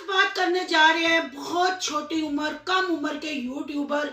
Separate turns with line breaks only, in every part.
बात करने जा रहे हैं बहुत छोटी उम्र कम उम्र के यूट्यूबर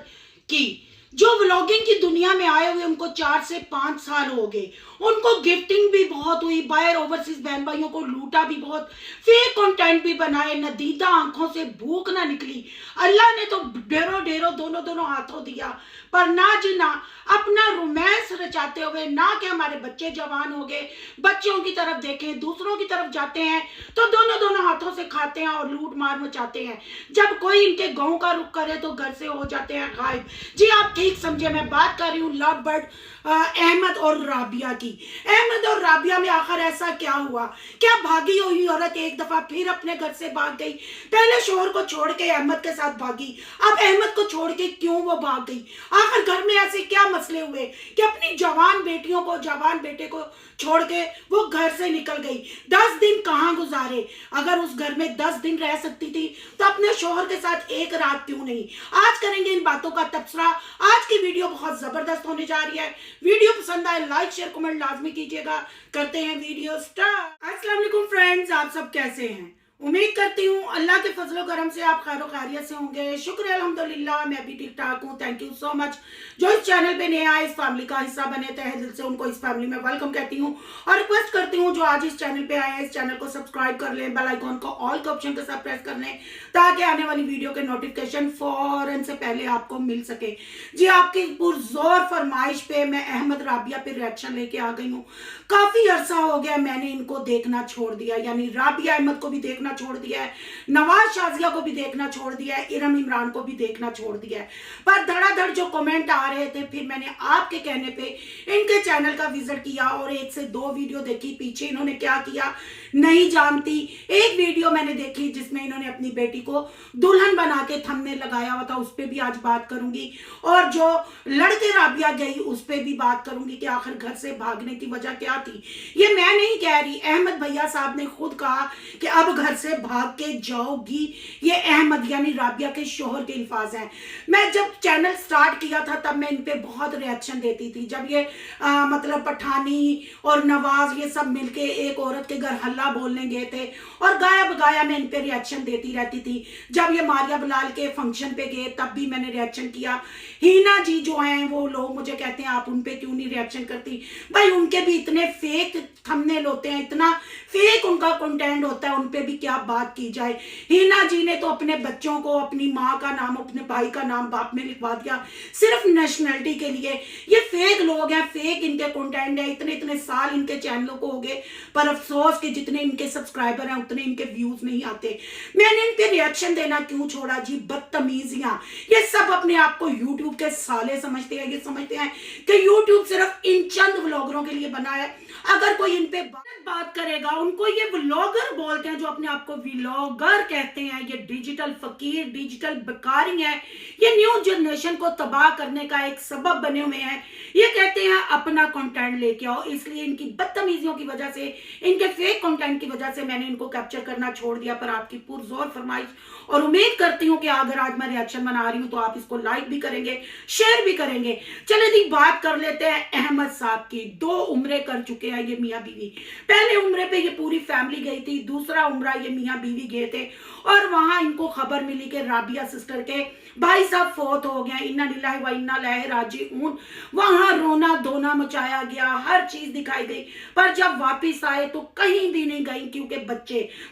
की जो व्लॉगिंग की दुनिया में आए हुए उनको 4 से 5 साल हो गए। उनको गिफ्टिंग भी बहुत हुई, बाहर ओवरसीज बहन भाइयों को लूटा भी बहुत, फेक कंटेंट भी बनाए, नदीदा आंखों से भूख ना निकली। अल्लाह ने तो ढेरों ढेरों दोनों दोनों हाथों दिया, पर ना जी ना अपना रोमांस रचाते हुए ना कि हमारे बच्चे जवान हो गए, बच्चों की तरफ देखें, दूसरों की तरफ जाते हैं तो दोनों दोनों हाथों से खाते हैं और लूट मार मचाते हैं। जब कोई इनके गांव का रुख करे तो घर से हो जाते हैं गायब। जी आप ठीक समझे, मैं बात कर रही हूँ लव बर्ड अहमद और राबिया की। अहमद और राबिया में आखिर ऐसा क्या हुआ? क्या भागी हुई औरत एक दफा फिर अपने घर से भाग गई? पहले शोहर को छोड़ के अहमद के साथ भागी, अब अहमद को छोड़ के क्यों वो भाग गई? आखिर घर में ऐसे क्या मसले हुए कि अपनी जवान बेटियों को, जवान बेटे को छोड़ के वो घर से निकल गई? 10 दिन कहाँ गुजारे? अगर उस घर में 10 दिन रह सकती थी तो अपने शोहर के साथ एक रात क्यों नहीं? आज करेंगे इन बातों का तबसरा। आज की वीडियो बहुत जबरदस्त होने जा रही है। वीडियो पसंद आए लाइक शेयर कमेंट लाजमी कीजिएगा। करते हैं वीडियो स्टार्ट। अस्सलाम वालेकुम फ्रेंड्स, आप सब कैसे हैं? उम्मीद करती हूँ अल्लाह के फजलो करम से आप खैर खैरियत से होंगे। शुक्र अल्हम्दुलिल्लाह, मैं भी ठीक ठाक हूँ। Thank you so much. जो इस चैनल पे नए आए, इस फैमिली का हिस्सा बने, तहे दिल से उनको इस फैमिली में वेलकम कहती हूँ और रिक्वेस्ट करती हूँ जो आज इस चैनल पे आए हैं इस चैनल को सब्सक्राइब कर लें, बेल आइकॉन को ऑल के ऑप्शन के साथ प्रेस कर लें ताकि आने वाली वीडियो के नोटिफिकेशन फौरन से पहले आपको मिल सके। जी आपकी पुरजोर फरमाइश पे मैं अहमद राबिया पे रिएक्शन लेके आ गई हूँ। काफी अरसा हो गया मैंने इनको देखना छोड़ दिया, यानी राबिया अहमद को भी देखना छोड़ दिया है, नवाज शाजिया को भी देखना छोड़ दिया है, इरम इमरान को भी देखना छोड़ दिया है। पर धड़ाधड़ जो कमेंट आ रहे थे, फिर मैंने आपके कहने पे इनके चैनल का विजिट किया और 1 से 2 वीडियो देखी। पीछे इन्होंने क्या किया नहीं जानती। एक वीडियो मैंने देखी जिसमें इन्होंने अपनी बेटी को दुल्हन बना के थंबनेल लगाया हुआ था, उस पर भी आज बात करूंगी। और जो लड़के राबिया गई उस पर भी बात करूंगी कि आखिर घर से भागने की वजह क्या थी। ये मैं नहीं कह रही, अहमद भैया साहब ने खुद कहा कि अब घर से भाग के जाओगी। ये अहमद यानी राबिया के शोहर के अल्फाज हैं। मैं जब चैनल स्टार्ट किया था तब मैं इन पे बहुत रिएक्शन देती थी। जब ये मतलब पठानी और नवाज ये सब मिलके एक औरत के घर हल्ला बोलने गए थे और गाया बगाया मैं इन पे रिएक्शन देती रहती थी। जब ये मारिया बिलाल के फंक्शन पे गए तब भी मैंने रिएक्शन किया। हीना जी जो हैं वो लोग मुझे कहते हैं आप उन पे क्यों नहीं रिएक्शन करती? भाई उनके भी इतने फेक थंबनेल होते हैं, इतना फेक उनका कंटेंट होता है, उन पे भी क्या बात की जाए। हीना जी ने तो अपने बच्चों को अपनी माँ का नाम, अपने भाई का नाम बाप में लिखवा दिया सिर्फ नेशनलिटी के लिए। ये फेक लोग हैं, फेक इनके कंटेंट है। इतने इतने साल इनके चैनलों को हो गए, पर अफसोस कि जितने इनके सब्सक्राइबर हैं उतने इनके व्यूज नहीं आते। मैंने इन पे रिएक्शन देना क्यों छोड़ा जी? बदतमीजियां। ये सब अपने आप को यूट्यूब के साले समझते हैं। ये समझते हैं कि यूट्यूब सिर्फ इन चंद व्लॉगरों के लिए बना है। अगर कोई इन पे बात करेगा उनको ये व्लॉगर बोलते हैं, जो अपने आप को व्लॉगर कहते हैं। ये डिजिटल फकीर, डिजिटल बेकारी है। ये न्यू जनरेशन को तबाह करने का एक सबब बने हुए हैं। ये कहते हैं अपना कंटेंट लेके आओ, इसलिए इनकी बदतमीजियों की वजह से, इनके फेक कंटेंट की वजह से मैंने इनको कैप्चर करना छोड़ दिया। पर आपकी पुरजोर फरमाइश और उम्मीद करती हूँ कि अगर आज मैं रिएक्शन बना रही हूँ तो आप इसको लाइक भी करेंगे, शेयर भी करेंगे। चले जी बात कर लेते हैं अहमद साहब की। 2 उम्रे कर चुके हैं ये मियाँ बीवी। पहले उम्रे पे ये पूरी फैमिली गई थी, दूसरा उम्रा ये मियाँ बीवी गए थे और वहां इनको खबर मिली कि राबिया सिस्टर के भाई साहब फौत हो गए। इन्ना लिल्लाहि व इन्ना इलैहि राजिऊन। वहां रोना धोना मचाया गया, हर चीज दिखाई गई, पर जब वापिस आए तो कहीं भी नहीं गई, क्योंकि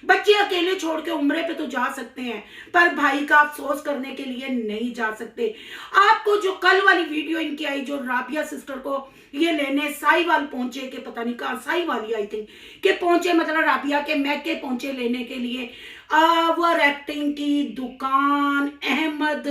बच्चे अकेले छोड़ के उम्रे पे तो जा सकते हैं पर भाई का अफसोस करने के लिए नहीं जा सकते। आपको जो कल वाली वीडियो इनकी आई, जो राबिया सिस्टर को ये लेने साहिवाल पहुंचे, के पता नहीं कहाँ साहिवाल आई थिंक के पहुंचे, मतलब राबिया के मैके पहुंचे लेने के लिए। ओवर एक्टिंग की दुकान, अहमद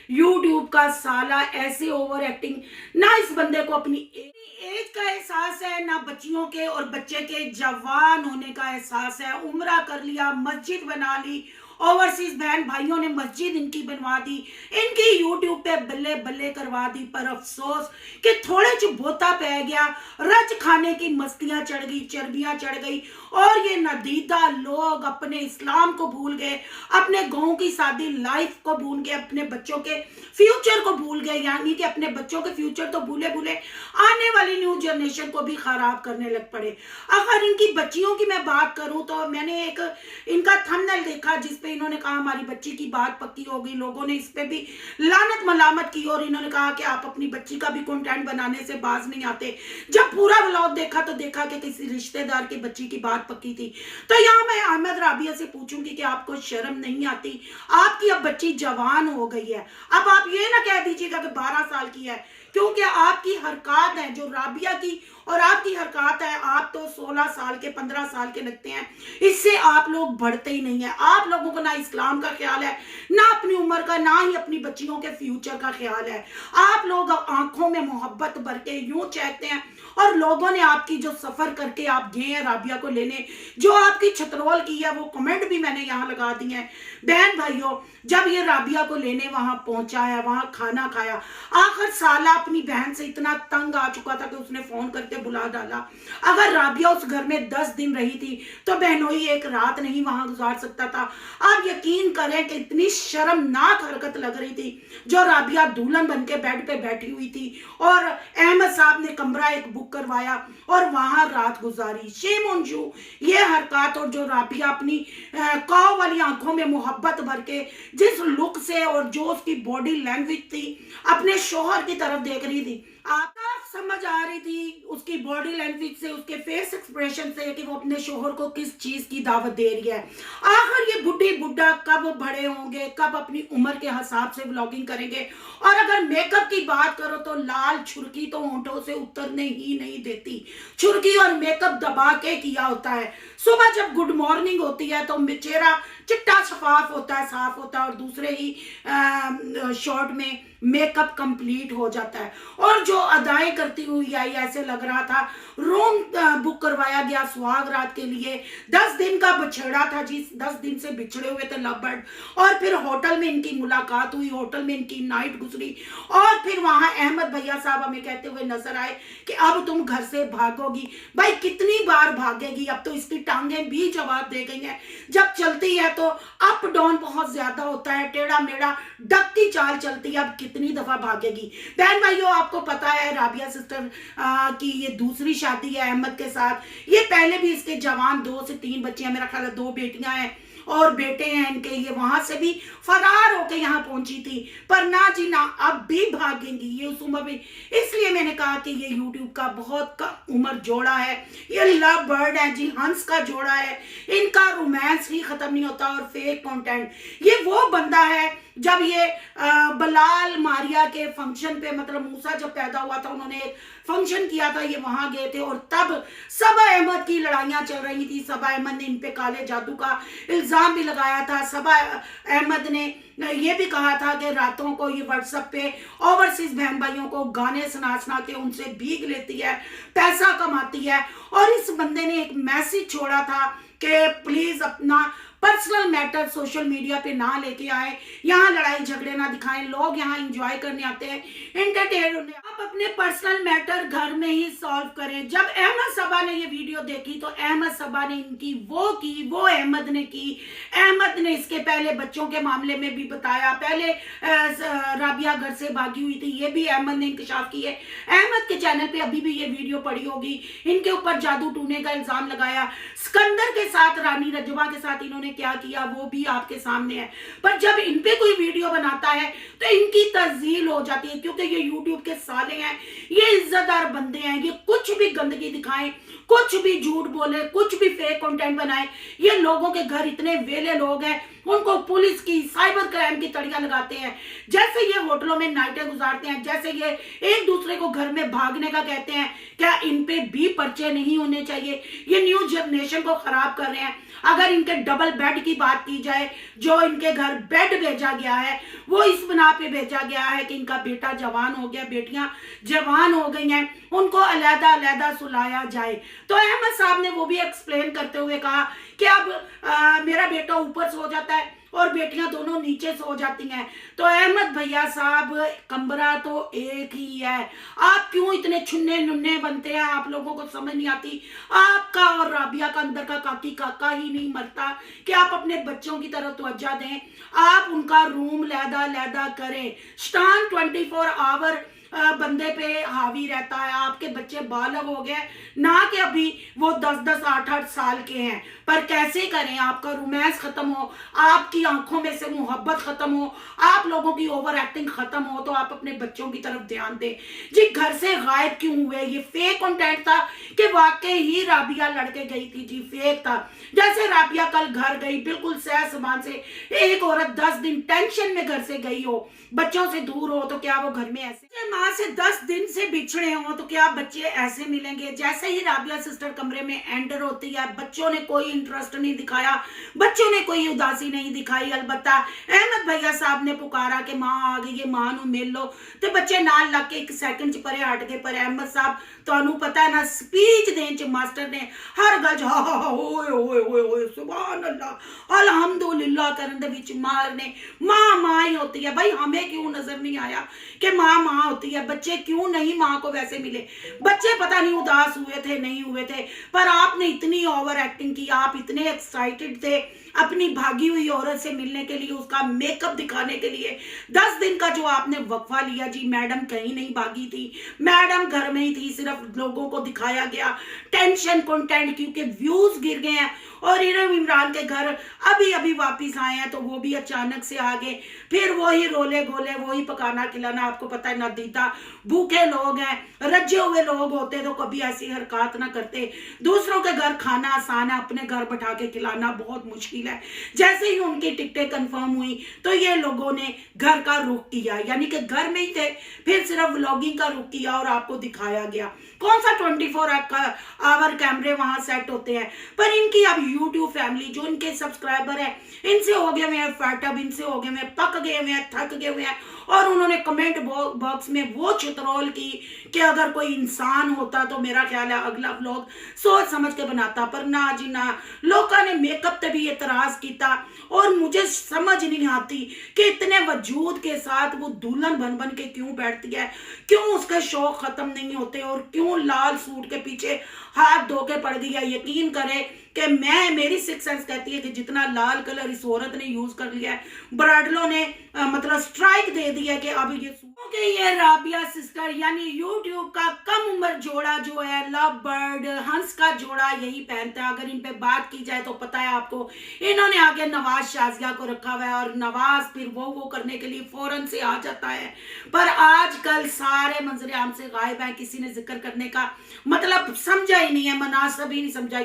यूट्यूब का साला, ऐसे ओवर एक्टिंग। ना इस बंदे को अपनी एज का एहसास है, ना बच्चियों के और बच्चे के जवान होने का एहसास है। उम्रा कर लिया, मस्जिद बना ली, ओवरसीज बहन भाइयों ने मस्जिद इनकी बनवा दी, इनकी यूट्यूब पे बल्ले बल्ले करवा दी। पर अफसोस कि थोड़े च बोता पै गया, रच खाने की मस्तियां चढ़ गई, चर्बियां चढ़ गई और ये नदीदा लोग अपने इस्लाम को भूल गए, अपने गाँव की सादी लाइफ को भूल गए, अपने बच्चों के फ्यूचर को भूल गए। यानी कि अपने बच्चों के फ्यूचर तो भूले भूले आने वाली न्यू जनरेशन को भी खराब करने लग पड़े। अगर इनकी बच्चियों की मैं बात करूं तो मैंने एक इनका थंबनेल देखा जिस पे इन्होंने कहा हमारी बच्ची की बात पक्की हो गई, लोगों ने इस पे भी लानत मलामत की और इन्होंने कहा कि आप अपनी बच्ची का भी कंटेंट बनाने से बाज नहीं आते। जब पूरा व्लॉग देखा तो देखा कि किसी रिश्तेदार की बच्ची की बात पक्की थी। तो यहाँ मैं अहमद राबिया से पूछूंगी कि आपको शर्म नहीं आती? आपकी अब बच्ची जवान हो गई है, अब आप ये ना कह दीजिएगा कि 12 साल की है, क्योंकि आपकी हरकत है जो राबिया की और आपकी हरकत है, आप तो 16 साल के 15 साल के लगते हैं, इससे आप लोग बढ़ते ही नहीं है। आप लोगों को ना इस्लाम का ख्याल है, ना अपनी उम्र का, ना ही अपनी बच्चियों के फ्यूचर का ख्याल है। आप लोग आंखों में मोहब्बत भर के यूं चाहते हैं, और लोगों ने आपकी जो सफर करके आप गए हैं राबिया को लेने, जो आपकी छतरोल की है, वो कमेंट भी मैंने यहाँ लगा दिए हैं। बहन भाइयों, जब ये राबिया को लेने वहां पहुंचा है, वहां खाना खाया, आखिर साला अपनी बहन से इतना तंग आ चुका था कि उसने फोन करके बुला डाला। अगर राबिया उस घर में 10 दिन रही थी तो बहनोई एक रात नहीं वहां गुजार सकता था। आप यकीन करें कि इतनी शर्मनाक हरकत लग रही थी जो राबिया दुल्हन बन के बेड पे बैठी हुई थी, और अहमद साहब ने कमरा एक बुक करवाया और वहां रात गुजारी। Shame on you. ये हरकत और जो राबिया अपनी काव वाली आंखों में मोहब्बत भर के जिस लुक से और जो उसकी बॉडी लैंग्वेज थी अपने शोहर की तरफ देख रही थी, आपका समझ आ रही थी उसकी बॉडी लैंग्वेज से, उसके फेस एक्सप्रेशन से कि वो अपने शोहर को किस चीज की दावत दे रही है। आखिर ये बुढ़ी बुढ़ा कब बड़े होंगे, कब अपनी उम्र के हिसाब से व्लॉगिंग करेंगे? और अगर मेकअप की बात करो तो लाल छुरकी तो होंठों से उतरने ही नहीं देती। छुरकी और मेकअप दबा के किया होता है। सुबह जब गुड मॉर्निंग होती है तो चेहरा चिट्टा शफाफ होता है, साफ होता है, और दूसरे ही शॉट में मेकअप कंप्लीट हो जाता है। और जो अदाएं करती हुई आई, ऐसे लग रहा था रूम बुक करवाया गया सुहाग रात के लिए। 10 दिन का बछड़ा था जी, 10 दिन से बिछड़े हुए थे लव बर्ड, और फिर होटल में इनकी मुलाकात हुई, होटल में इनकी नाइट गुजरी, और फिर वहां अहमद भैया साहब हमें कहते हुए नजर आए कि अब तुम घर से भागोगी। भाई कितनी बार भागेगी? अब तो इसकी टांगें भी जवाब दे गई हैं। जब चलती है तो अप डाउन बहुत ज्यादा होता है, टेढ़ा मेढ़ा डकती चाल चलती है, अब कितनी दफा भागेगी? बहन भाइयों, आपको पता है राबिया सिस्टर की ये दूसरी शादी है अहमद के साथ। ये पहले भी इसके जवान 2 से 3 बच्चे हैं, मेरा ख्याल है 2 बेटियां हैं और बेटे हैं इनके। ये वहां से भी फरार होकर यहाँ पहुंची थी, पर ना जी ना, अब भी भागेंगी ये उस उम्र में। इसलिए मैंने कहा कि ये यूट्यूब का बहुत कम उम्र जोड़ा है, ये लव बर्ड है जी, हंस का जोड़ा है। इनका रोमांस ही खत्म नहीं होता और फेक कंटेंट। ये वो बंदा है, जब ये बलाल मारिया के फंक्शन पे, मतलब मूसा जब पैदा हुआ था, उन्होंने एक फंक्शन किया था, ये वहां गए थे, और तब सबा अहमद की लड़ाइयां चल रही थी। सबा अहमद ने इन पे काले जादू का इल्जाम भी लगाया था। सबा अहमद ने ये भी कहा था कि रातों को ये व्हाट्सएप पे ओवरसीज बहन भाइयों को गाने सुना सुना के उनसे भीख लेती है, पैसा कमाती है। और इस बंदे ने एक मैसेज छोड़ा था कि प्लीज अपना पर्सनल मैटर सोशल मीडिया पे ना लेके आए, यहाँ लड़ाई झगड़े ना दिखाएं, लोग यहाँ एंजॉय करने आते हैं, एंटरटेन होने। आप अपने पर्सनल मैटर घर में ही सॉल्व करें। जब अहमद सबा ने ये वीडियो देखी तो अहमद सबा ने इनकी वो की, वो अहमद ने की। अहमद ने इसके पहले बच्चों के मामले में भी बताया, पहले राबिया घर से भागी हुई थी, ये भी अहमद ने इंकशाफ की है। अहमद के चैनल पे अभी भी ये वीडियो पड़ी होगी। इनके ऊपर जादू टूने का इल्जाम लगाया। सिकंदर के साथ, रानी रजवा के साथ इन्होंने क्या किया वो भी आपके सामने है। पर जब इन पे कोई वीडियो बनाता है तो इनकी तज़ील हो जाती है, क्योंकि ये यूट्यूब के साले हैं, ये इज्जतदार बंदे हैं। ये कुछ भी गंदगी दिखाएं, कुछ भी झूठ बोले, कुछ भी फेक कंटेंट बनाए। ये लोगों के घर इतने वेले लोग हैं, उनको पुलिस की, साइबर क्राइम की तड़ियां लगाते हैं। जैसे ये होटलों में नाइटें गुजारते हैं, जैसे ये एक दूसरे को घर में भागने का कहते हैं, क्या इन पे भी पर्चे नहीं होने चाहिए? ये न्यू जनरेशन को खराब कर रहे हैं। अगर इनके डबल बेड की बात की जाए, जो इनके घर बेड भेजा गया है वो इस बिना पे भेजा गया है कि इनका बेटा जवान हो गया, बेटियां जवान हो गई हैं, उनको अलहदा अलहदा सुलाया जाए। तो अहमद साहब ने वो भी एक्सप्लेन करते हुए कहा कि अब मेरा बेटा ऊपर सो जाता है और बेटियां दोनों नीचे सो जाती हैं। तो अहमद भैया साहब, कमरा तो एक ही है, आप क्यों इतने छुन्ने नुन्ने बनते हैं? आप लोगों को समझ नहीं आती। आपका और राबिया का अंदर का काकी काका ही नहीं मरता कि आप अपने बच्चों की तरफ तवज्जो दें, आप उनका रूम लहदा लहदा करें। स्टान 24 आवर बंदे पे हावी रहता है। आपके बच्चे बालग हो गए ना कि अभी वो 10-10 8-8 साल के हैं, पर कैसे करें? आपका रोमांस खत्म हो, आपकी आंखों में से मोहब्बत खत्म हो, आप लोगों की ओवर एक्टिंग खत्म हो, तो आप अपने बच्चों की तरफ ध्यान दें। जी घर से गायब क्यों हुए? ये फेक कंटेंट था कि वाकई ही राबिया लड़के गई थी? जी फेक था। जैसे राबिया कल घर गई बिल्कुल सह समान से, एक औरत 10 दिन टेंशन में घर से गई हो, बच्चों से दूर हो, तो क्या वो घर में ऐसे माँ से 10 दिन से बिछड़े हो तो क्या बच्चे ऐसे मिलेंगे? जैसे ही राबिया सिस्टर कमरे में एंटर होती है, बच्चों ने कोई इंटरेस्ट नहीं दिखाया, बच्चों ने कोई उदासी नहीं दिखाई। अलबत्ता अहमद भैया साहब ने पुकारा कि माँ आ गई है, माँ नू मिल लो, तो बच्चे नाल लग के 1 सेकंड च परे हट गए। पर अहमद साहब ਤੁਹਾਨੂੰ पता है ना, स्पीच देने च मास्टर ने हर गल ओए ओए ओए ओए सुभान अल्लाह अल्हम्दुलिल्लाह करन दे विच मारने। माँ माँ ही होती है भाई, हमें क्यों नजर नहीं आया कि माँ माँ होती है? बच्चे क्यों नहीं माँ को वैसे मिले? बच्चे पता नहीं उदास हुए थे नहीं हुए थे, पर आपने इतनी ओवर एक्टिंग की, आप इतने एक्साइटेड थे अपनी भागी हुई औरत से मिलने के लिए, उसका मेकअप दिखाने के लिए। 10 दिन का जो आपने वक्फा लिया जी, मैडम कहीं नहीं भागी थी, मैडम घर में ही थी, सिर्फ लोगों को दिखाया गया टेंशन कंटेंट, क्योंकि व्यूज गिर गए हैं। और इमरान के घर अभी अभी वापिस आए हैं, तो वो भी अचानक से आ गए, फिर वही रोले गोले, वही पकाना खिलाना। आपको पता है ना दीदा, भूखे लोग हैं, रजे हुए लोग होते तो कभी ऐसी हरकत ना करते। दूसरों के घर खाना आसान है, अपने घर बैठा के खिलाना बहुत मुश्किल है। जैसे ही उनकी टिकटें कंफर्म हुई तो ये लोगों ने घर का रुख किया, यानी कि घर में ही थे, फिर सिर्फ व्लॉगिंग का रुख किया और आपको दिखाया गया। कौन सा 24 आवर कैमरे वहां सेट होते हैं? पर इनकी अब यूट्यूब फैमिली, जो इनके सब्सक्राइबर है, इनसे हो गए हुए हैं फैटअप, इनसे हो गए हुए हैं पक गए हुए हैं, थक गए हुए हैं। और उन्होंने कमेंट बॉक्स में वो चित्रोल की कि अगर कोई इंसान होता तो मेरा ख्याल है अगला व्लॉग सोच समझ के बनाता, पर ना जी ना, लोगों ने मेकअप पे भी एतराज किया। और मुझे समझ नहीं आती कि इतने वजूद के साथ वो दुल्हन बन बन के क्यों बैठती है, क्यों उसके शौक खत्म नहीं होते, और क्यों लाल सूट के पीछे हाथ धो के पड़ गई है। यकीन करे कि मेरी सिक्स सेंस कहती है कि जितना लाल कलर इस औरत ने यूज कर लिया है, ब्राडलो ने मतलब स्ट्राइक दे दिया है कि अब ये राबिया सिस्टर यानी यूट्यूब का कम उम्र जोड़ा जो है, लव बर्ड हंस का जोड़ा, यही पहनता है। अगर इन पे बात की जाए तो पता है आपको, इन्होंने आगे नवाज शाजिया को रखा हुआ है, और नवाज फिर वो करने के लिए फौरन से आ जाता है। पर आजकल सारे मंजर आम से गायब है, किसी ने जिक्र करने का मतलब समझा ही नहीं है, मुनासिब ही नहीं समझा।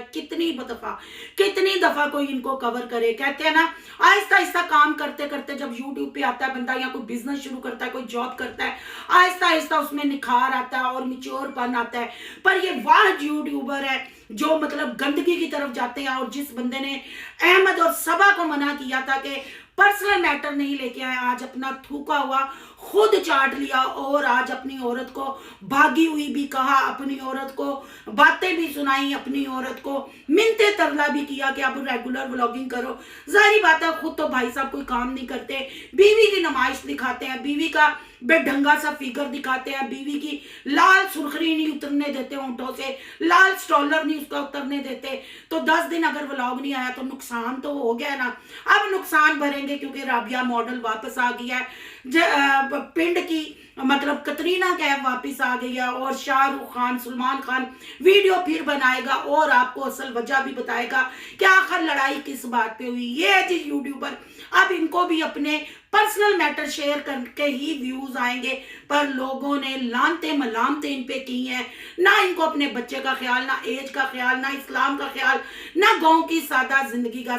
कितनी दफा कोई इनको कवर करे। कहते हैं ना, आहिस्ता आहिस्ता काम करते करते जब यूट्यूब पे आता है बंदा, या कोई बिजनेस शुरू करता है, कोई जॉब करता है, आहिस्ता आहिस्ता उसमें निखार आता है और मिच्योरपन आता है। पर ये वाह यूट्यूबर है जो मतलब गंदगी की तरफ जाते हैं। और जिस बंदे ने अहमद और सबा को मना किया था कि पर्सनल मैटर नहीं लेके आए, आज अपना थूका हुआ खुद चाट लिया, और आज अपनी औरत को भागी हुई भी कहा, अपनी औरत को बातें भी सुनाई, अपनी औरत को मिन्नते तरला भी किया कि अब रेगुलर व्लॉगिंग करो। जाहिर बात है खुद तो भाई साहब कोई काम नहीं करते, बीवी की नुमाइश दिखाते हैं, बीवी का बेढंगा सा फिगर दिखाते हैं, बीवी की लाल सुर्खरी नहीं उतरने देते होंठों से, लाल स्टॉलर नहीं उसका उतरने देते। तो 10 दिन अगर व्लॉग नहीं आया तो नुकसान तो हो गया ना। अब नुकसान भरेंगे क्योंकि राबिया मॉडल वापस आ गया है, पिंड की मतलब कतरीना कैफ वापस आ गई है, और शाहरुख खान सलमान खान वीडियो फिर बनाएगा और आपको असल वजह भी बताएगा कि आखिर लड़ाई किस बात पे हुई। ये है जी यूट्यूबर, अब इनको भी अपने पर्सनल मैटर शेयर करके ही व्यूज आएंगे। पर लोगों ने लानते मलामते इन पे की हैं, ना इनको अपने बच्चे का ख्याल, ना एज का ख्याल, ना इस्लाम का ख्याल, ना गांव की सादा जिंदगी का।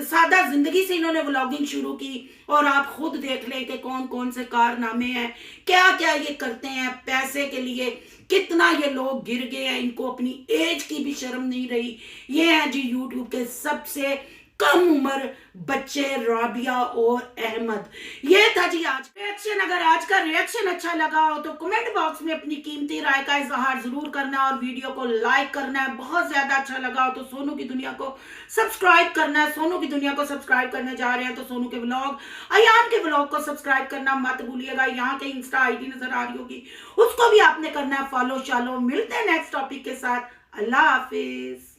सादा जिंदगी से इन्होंने व्लॉगिंग शुरू की, और आप खुद देख लें कि कौन कौन से कारनामे हैं, क्या क्या ये करते हैं पैसे के लिए, कितना ये लोग गिर गए हैं, इनको अपनी एज की भी शर्म नहीं रही। ये है जी यूट्यूब के सबसे कम उम्र बच्चे राबिया और अहमद। ये था जी आज रिएक्शन। अगर आज का रिएक्शन अच्छा लगा हो तो कमेंट बॉक्स में अपनी कीमती राय का इजहार जरूर करना, और वीडियो को लाइक करना है। बहुत ज्यादा अच्छा लगा हो तो सोनू की दुनिया को सब्सक्राइब करना है। सोनू की दुनिया को सब्सक्राइब करने जा रहे हैं तो सोनू के व्लॉग, अयान के व्लॉग को सब्सक्राइब करना मत भूलिएगा। यहाँ के इंस्टा आईडी नजर आ रही होगी, उसको भी आपने करना है फॉलो शालो। मिलते हैं नेक्स्ट टॉपिक के साथ। अल्लाह हाफिज।